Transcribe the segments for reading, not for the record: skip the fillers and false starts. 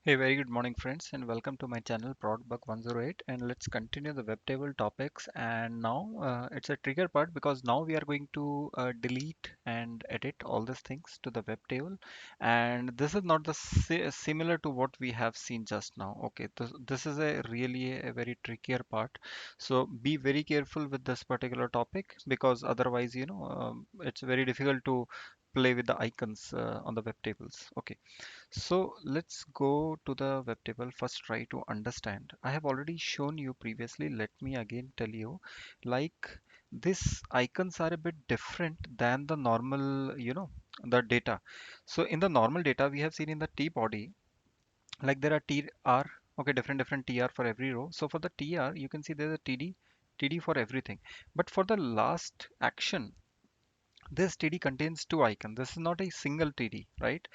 Hey, very good morning, friends, and welcome to my channel ProdBug108. And let's continue the web table topics. And now it's a trigger part because now we are going to delete and edit all these things to the web table. And this is not the similar to what we have seen just now. Okay, this is a really a very trickier part. So be very careful with this particular topic because otherwise, it's very difficult to play with the icons on the web tables. Okay. So let's go to the web table first, try to understand. I have already shown you previously. Let me again tell you, like these icons are a bit different than the normal, the data. So in the normal data, we have seen in the T body, like there are TR, okay, different TR for every row. So for the TR, you can see there's a TD for everything. But for the last action, this TD contains two icons. This is not a single TD, right?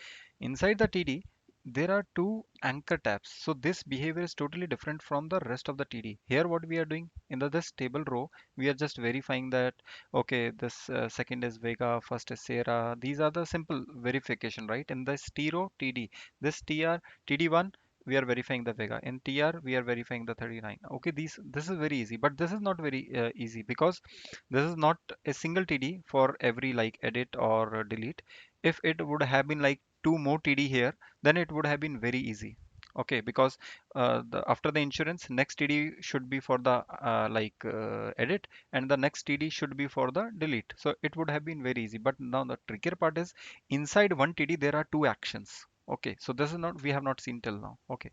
Inside the TD, there are two anchor tabs. So this behavior is totally different from the rest of the TD. Here, what we are doing in this table row, we are just verifying that, okay, this second is Vega, first is Sierra. These are the simple verification, right? In this T row, TD, this TR, TD1, we are verifying the Vega. In TR, we are verifying the 39. Okay, this is very easy, but this is not very easy because this is not a single TD for every like edit or delete. If it would have been like two more TD here, then it would have been very easy. Okay, because after the insurance, next TD should be for the edit, and the next TD should be for the delete. So it would have been very easy. But now the trickier part is inside one TD there are two actions. Okay, so this is not we have not seen till now. Okay,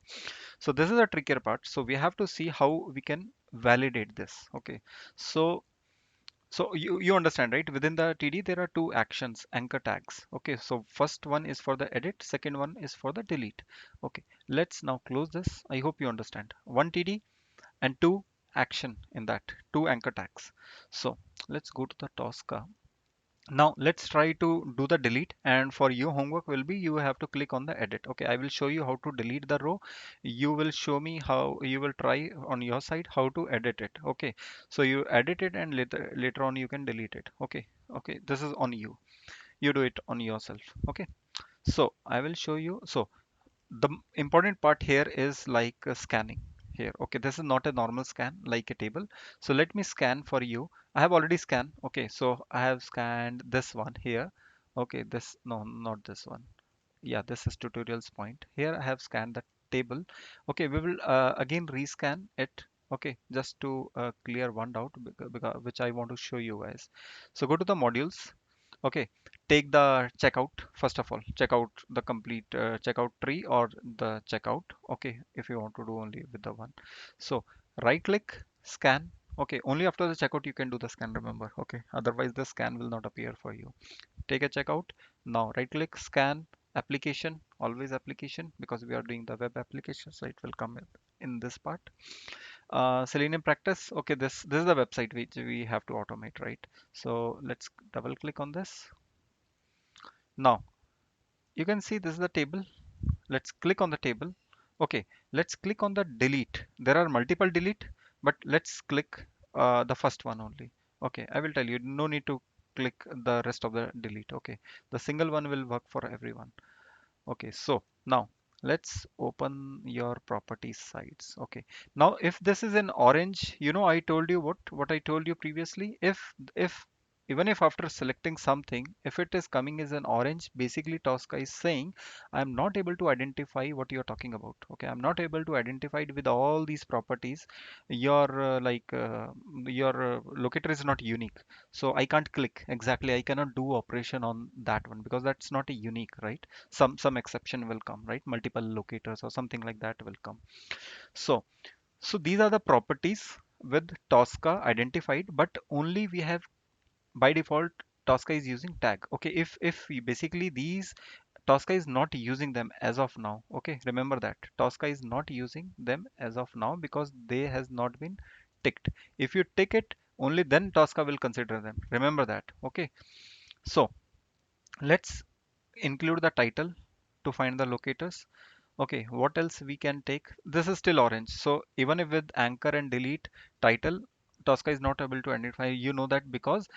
so this is a trickier part. So we have to see how we can validate this. Okay, so you understand, right? Within the TD, there are two actions, anchor tags. Okay, so first one is for the edit, second one is for the delete. Okay, let's now close this. I hope you understand. One TD and two action in that, two anchor tags. So let's go to the Tosca. Now let's try to do the delete, and for your homework will be you have to click on the edit. Okay, I will show you how to delete the row. You will show me how you will try on your side how to edit it. Okay, so you edit it and later on you can delete it. Okay, okay, this is on you. You do it on yourself. Okay, so I will show you. So the important part here is like scanning here. Okay, this is not a normal scan like a table. So let me scan for you. I have already scanned. Okay, so I have scanned this one here. Okay, this, no, not this one. Yeah, this is tutorials point. Here I have scanned the table. Okay, we will again rescan it. Okay, just to clear one doubt because which I want to show you guys. So go to the modules. Okay, take the checkout first of all. Check out the complete checkout tree or the checkout. Okay, if you want to do only with the one. So right click, scan. Okay, only after the checkout you can do the scan. Remember. Okay, otherwise the scan will not appear for you. Take a checkout. Now right click, scan, application, always application because we are doing the web application, so it will come in this part. Selenium practice. Okay, this is the website which we have to automate, right? So let's double click on this. Now you can see this is the table. Let's click on the table. Okay, let's click on the delete. There are multiple delete, but let's click the first one only. Okay, I will tell you, no need to click the rest of the delete. Okay, the single one will work for everyone. Okay, so now let's open your properties sites. Okay, now if this is in orange, I told you what I told you previously. If even if after selecting something, if it is coming as an orange, basically Tosca is saying I'm not able to identify what you're talking about. Okay, I'm not able to identify it with all these properties. Your locator is not unique, so I can't click exactly. I cannot do operation on that one because that's not a unique, right? Some exception will come, right? Multiple locators or something like that will come. So so these are the properties with Tosca identified, but only we have by default. Tosca is using tag. Okay, if we basically these Tosca is not using them as of now. Okay, remember that Tosca is not using them as of now because they has not been ticked. If you tick it, only then Tosca will consider them. Remember that. Okay, so let's include the title to find the locators. Okay, what else we can take? This is still orange. So even if with anchor and delete title, Tosca is not able to identify. You know that because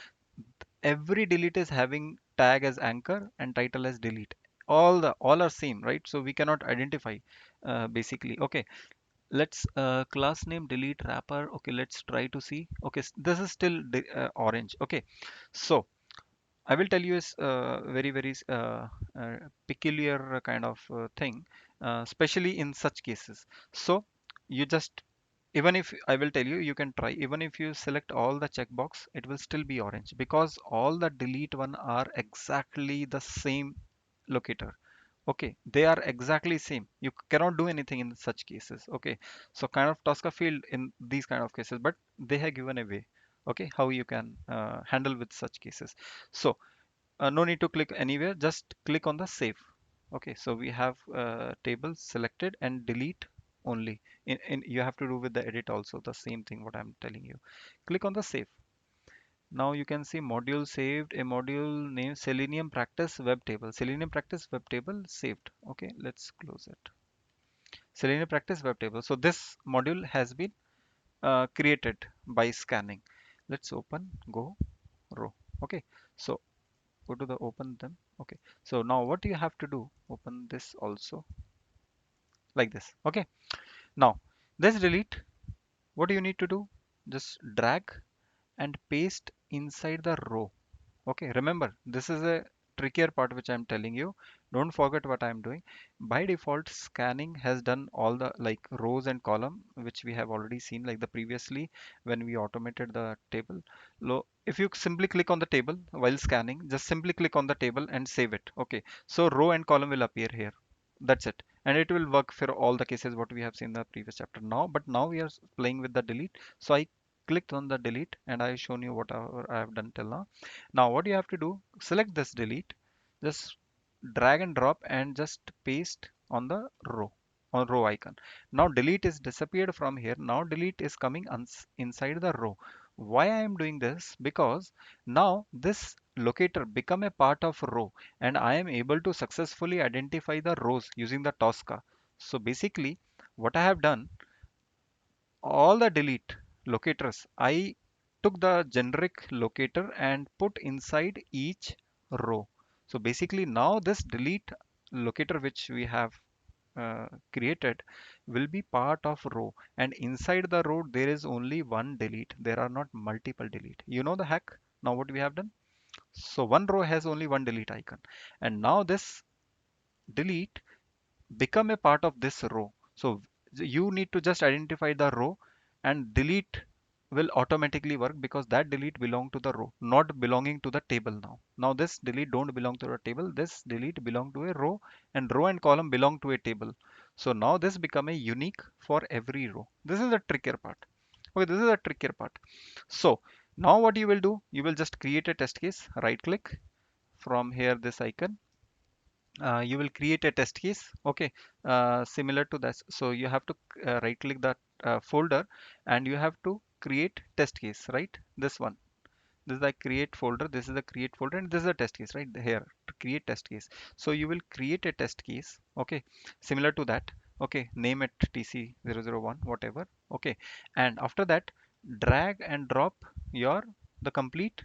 every delete is having tag as anchor and title as delete. all are same, right? So we cannot identify basically. Okay, let's class name delete wrapper. Okay, let's try to see. Okay, this is still orange. Okay, so I will tell you is peculiar kind of thing, especially in such cases. So you just, even if I will tell you, you can try. Even if you select all the checkbox, it will still be orange because all the delete one are exactly the same locator. Okay, they are exactly same. You cannot do anything in such cases. Okay, so kind of Tosca field in these kind of cases, but they have given a way. Okay, how you can handle with such cases. So no need to click anywhere, just click on the save. Okay, so we have table selected and delete only. You have to do with the edit also the same thing what I'm telling you. Click on the save. Now you can see module saved, a module named Selenium Practice Web Table. Selenium Practice Web Table saved. Okay, let's close it. Selenium Practice Web Table. So this module has been created by scanning. Let's open, go, row. Okay, so go to the open them. Okay, so now what you have to do, open this also like this. Okay, now this delete, what do you need to do? Just drag and paste inside the row. Okay, remember this is a trickier part which I'm telling you. Don't forget what I'm doing. By default, scanning has done all the like rows and column which we have already seen like the previously when we automated the table. If you simply click on the table while scanning, just simply click on the table and save it. Okay, so row and column will appear here. That's it, and it will work for all the cases what we have seen in the previous chapter. Now, but now we are playing with the delete. So I clicked on the delete and I've shown you whatever I have done till now. Now what you have to do, select this delete, just drag and drop and just paste on the row, on row icon. Now delete is disappeared from here. Now delete is coming inside the row. Why I am doing this? Because now this locator become a part of row and I am able to successfully identify the rows using the Tosca. So basically what I have done, all the delete locators, I took the generic locator and put inside each row. So basically now this delete locator which we have created will be part of row, and inside the row there is only one delete. There are not multiple delete. You know the hack. Now what we have done? So one row has only one delete icon, and now this delete become a part of this row. So you need to just identify the row and delete will automatically work because that delete belong to the row, not belonging to the table now. Now this delete don't belong to the table. This delete belong to a row and row and column belong to a table. So now this become a unique for every row. This is the trickier part. Okay, this is the trickier part. So now what you will do, you will just create a test case, right click from here, this icon, you will create a test case. Okay, similar to this. So you have to right click that folder and you have to create test case, right? This one, this is the create folder, this is the create folder, and this is the test case right here to create test case. So you will create a test case, okay, similar to that. Okay, name it tc001 whatever. Okay, and after that drag and drop your the complete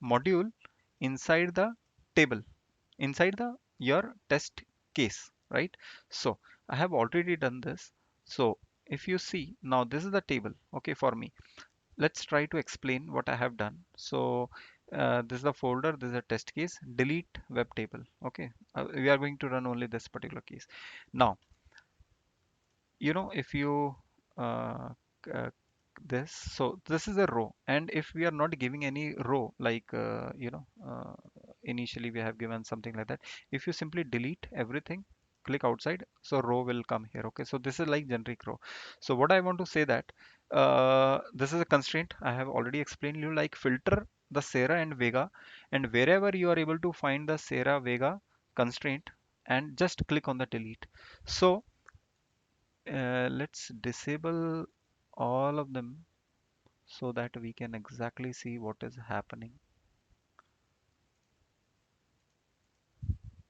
module inside the table, inside the your test case, right? So I have already done this. So if you see now, this is the table. Okay, for me, let's try to explain what I have done. So this is the folder, this is a test case, delete web table. Okay, we are going to run only this particular case. Now you know, if you uh, uh, this, so this is a row, and if we are not giving any row like initially we have given something like that. If you simply delete everything, click outside, so row will come here. Okay, so this is like generic row. So what I want to say that this is a constraint I have already explained you, like filter the Sarah and Vega, and wherever you are able to find the Sarah Vega constraint, and just click on the delete. So let's disable all of them so that we can exactly see what is happening.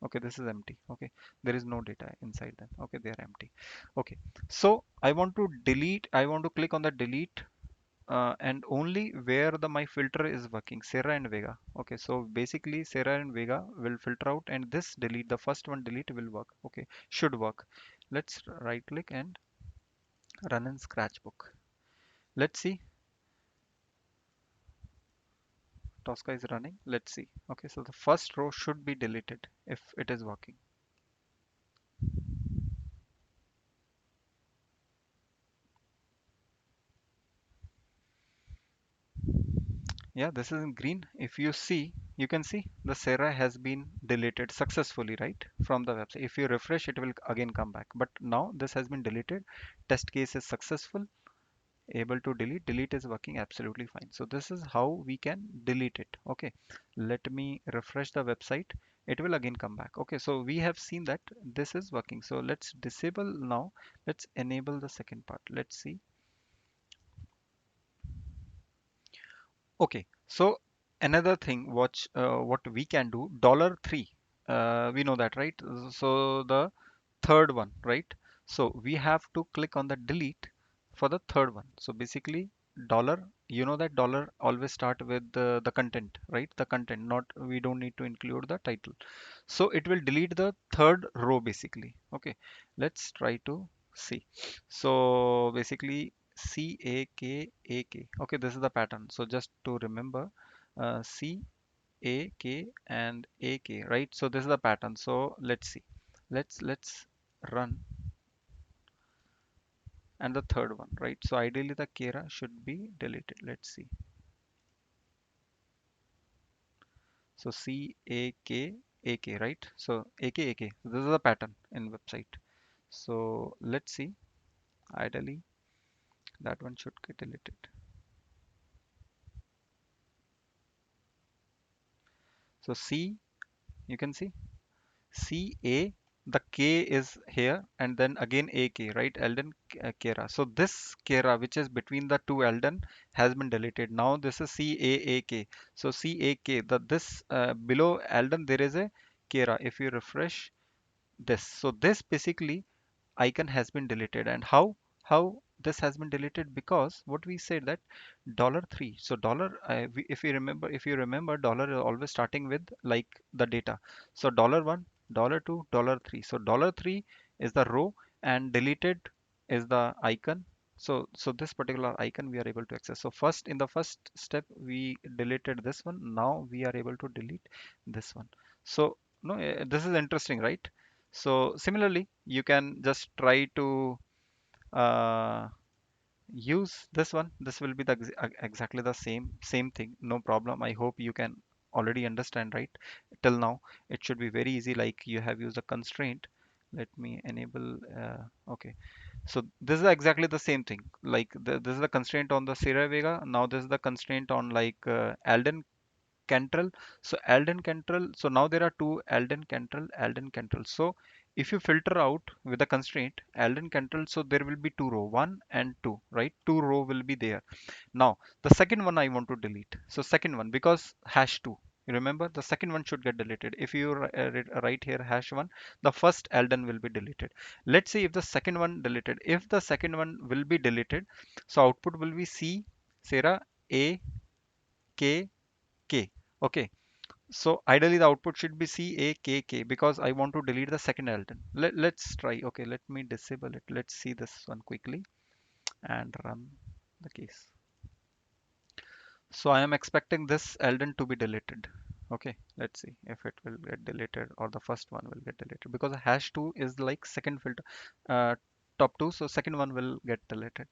Okay, this is empty. Okay, there is no data inside them. Okay, they are empty. Okay, so I want to delete, I want to click on the delete and only where the my filter is working, Sierra and Vega. Okay, so basically Sierra and Vega will filter out, and this delete, the first one delete will work. Okay, should work. Let's right click and run in Scratchbook. Let's see. Tosca is running. Let's see. Okay, so the first row should be deleted if it is working. Yeah, this is in green. If you see, you can see the Sarah has been deleted successfully, right? From the website. If you refresh, it will again come back. But now this has been deleted. Test case is successful. Able to delete. Delete is working absolutely fine. So this is how we can delete it. Okay. Let me refresh the website. It will again come back. Okay. So we have seen that this is working. So let's disable now. Let's enable the second part. Let's see. Okay, so another thing, what we can do, $3, we know that, right? So the third one, right? So we have to click on the delete for the third one. So basically, dollar, you know that dollar always start with the content, right? The content, not we don't need to include the title. So it will delete the third row basically. Okay, let's try to see. So basically CAKAK. Okay, this is the pattern. So just to remember, CAK and AK, right? So this is the pattern. So let's see. Let's run, and the third one, right? So ideally the Kera should be deleted. Let's see. So CAKAK, right? So AKAK. This is the pattern in website. So let's see. Ideally, that one should get deleted. So C, you can see CA, the K is here, and then again AK, right? Eldon Kera. So this Kera, which is between the two Eldon, has been deleted. Now this is CAAK. So CAK, the this below Eldon there is a Kera. If you refresh this, so this basically icon has been deleted. And how this has been deleted? Because what we said that $3, so if you remember, dollar is always starting with like the data. So $1, $2, $3. So $3 is the row, and deleted is the icon. So this particular icon we are able to access. So first, in the first step, we deleted this one. Now we are able to delete this one. So no, this is interesting, right? So similarly, you can just try to uh, use this one. This will be the exactly the same thing. No problem. I hope you can already understand, right? Till now, it should be very easy. Like you have used a constraint. Let me enable. Okay, so this is exactly the same thing. Like this is the constraint on the Sierra Vega. Now this is the constraint on like Alden Cantrell. So Alden Cantrell. So now there are two Alden Cantrell, Alden Cantrell. So if you filter out with a constraint Alden Cantrell, so there will be two row, one and two, right? Two row will be there. Now the second one I want to delete. So second one, because hash two. You remember the second one should get deleted. If you write here hash one, the first Alden will be deleted. Let's see if the second one deleted. If the second one will be deleted, so output will be C, Sarah, A, K, K. Okay, so ideally the output should be CAKK because I want to delete the second Elton. Let's try. Okay, let me disable it. Let's see this one quickly and run the case. So I am expecting this Eldon to be deleted. Okay, let's see if it will get deleted or the first one will get deleted, because hash 2 is like second filter, uh, top 2, so second one will get deleted.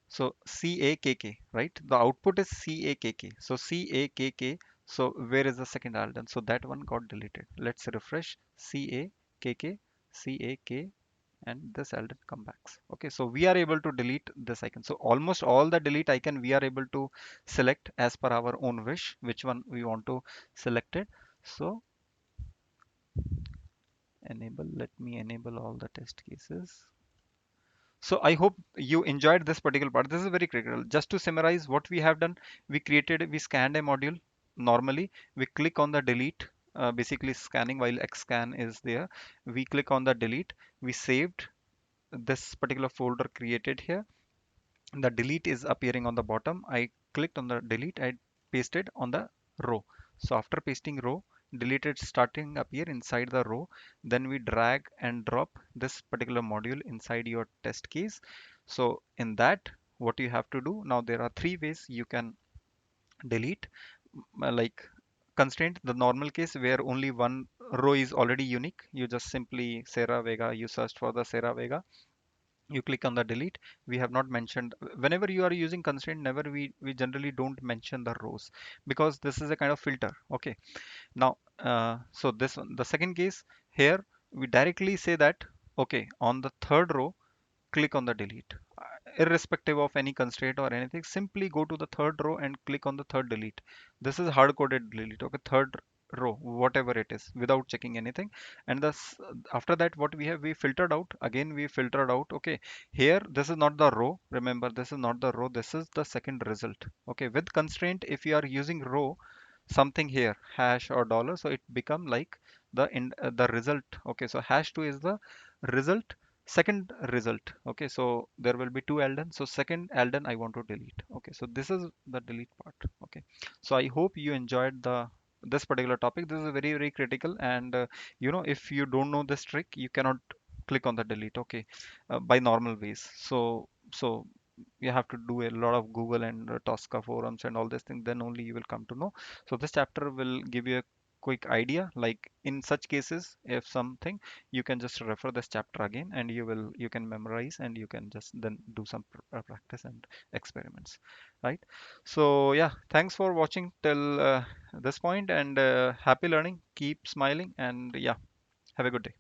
So CAKK, right? The output is CAKK. So CAKK. So where is the second Alden? So that one got deleted. Let's refresh. CAKK, CAK, and this Alden come back. Okay, so we are able to delete this icon. So almost all the delete icon we are able to select as per our own wish, which one we want to select it. So enable, let me enable all the test cases. So I hope you enjoyed this particular part. This is very critical. Just to summarize what we have done, we scanned a module normally. We click on the delete, basically scanning while XScan is there. We click on the delete. We saved. this particular folder created here. The delete is appearing on the bottom. I clicked on the delete, I pasted on the row. So after pasting row, deleted starting appear inside the row. Then we drag and drop this particular module inside your test case. So in that, what you have to do now, there are three ways you can delete. Like constraint, the normal case where only one row is already unique, you just simply Sarah Vega, you search for the Sarah Vega, you click on the delete. We have not mentioned, whenever you are using constraint, never we generally don't mention the rows, because this is a kind of filter. Okay, now so this one, the second case, here we directly say that, okay, on the third row, click on the delete. Irrespective of any constraint or anything, simply go to the third row and click on the third delete. This is hard coded delete. Okay, third row, whatever it is, without checking anything. And thus after that, what we have, we filtered out, again we filtered out. Okay, here this is not the row, remember, this is not the row, this is the second result. Okay, with constraint, if you are using row something here, hash or dollar, so it become like the result. Okay, so hash 2 is the result, second result. Okay, so there will be two Alden, so second Alden I want to delete. Okay, so this is the delete part. Okay, so I hope you enjoyed the this particular topic. This is very very critical, and if you don't know this trick, you cannot click on the delete. Okay, by normal ways. So you have to do a lot of Google and Tosca forums and all these things, then only you will come to know. So this chapter will give you a quick idea, like in such cases, if something, you can just refer this chapter again, and you can memorize, and you can just then do some practice and experiments, right? So yeah, thanks for watching till this point, and happy learning, keep smiling, and yeah, have a good day.